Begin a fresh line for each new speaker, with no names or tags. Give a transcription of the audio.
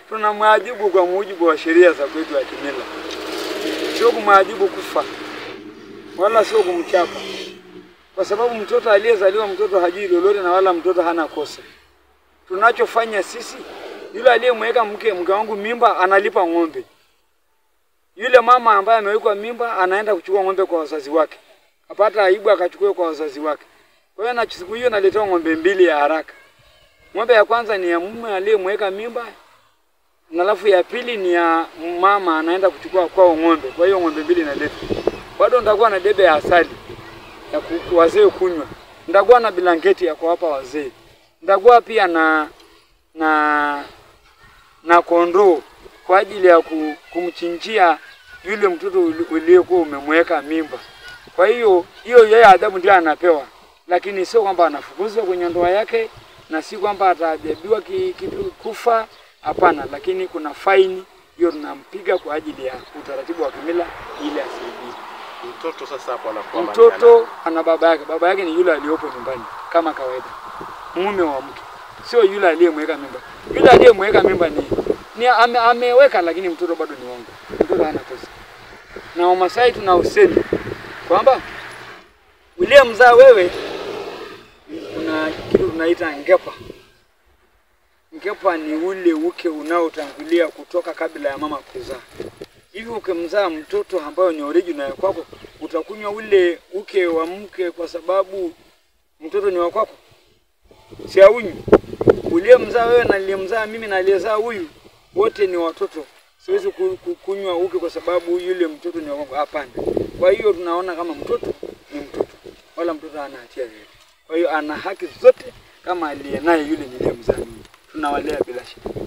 tunamwajibu kwa mujibu wa sheria za kwetu ya kimila. Sio kumwajibu kufa, wala sio kumchapa. Kwa sababu mtoto aliyezaliwa, mtoto hajui lolote na wala mtoto hana kosa. Tunachofanya sisi, yule aliyemweka mke wangu mimba analipa ng'ombe. Yule mama ambaye amewekwa mimba anaenda kuchukua ng'ombe kwa wazazi wake. Apata aibu akachukua kwa wazazi wake. Kwa hiyo na siku hiyo naletewa ng'ombe 2 ya haraka. Ng'ombe ya kwanza ni ya mume aliyemweka mimba, na alafu ya pili ni ya mama anaenda kuchukua kwao ng'ombe. Kwa hiyo ng'ombe 2 naletwa. Bado nitakuwa na debe ya asali ya wazee kunywa. Nitakuwa na blanketi ya kuwapa wazee. Nitakuwa pia na kondoo kwa ajili ya kumchinjia yule mtoto uliyekuwa umemweka mimba. Kwa hiyo yeye adhabu ndio anapewa, lakini sio kwamba anafukuzwa kwenye ndoa yake, na si kwamba ataadhibiwa kufa. Hapana, lakini kuna faini hiyo tunampiga kwa ajili ya utaratibu wa kimila ili asirudiwe.
Mtoto sasa hapo anakuwa
mtoto ana baba yake. Baba yake ni yule aliyopo nyumbani kama kawaida, mume wa mke, sio yule aliyemweka mimba. Yule aliyemweka mimba ni ameweka, lakini mtoto bado ni wangu. Mtoto hana kosa. Na Wamasai tuna usemi kwamba uliyemzaa wewe, kuna kitu tunaita ngepa. Ngepa ni ule uke unaotangulia kutoka kabla ya mama kuzaa. Hivi ukimzaa mtoto ambaye ni original kwako, utakunywa ule uke wa mke kwa sababu mtoto ni wa kwako? Si aunywi. Uliyemzaa wewe na aliyemzaa mimi na aliyezaa huyu wote ni watoto. Siwezi kunywa uke kwa sababu yule mtoto ni wa kwako. Hapana. Kwa hiyo tunaona kama mtoto ni mtoto, wala mtoto hana hatia yoyote. Kwa hiyo ana haki zote kama aliye naye yule niliyemzaa mimi. Tunawalea bila shida.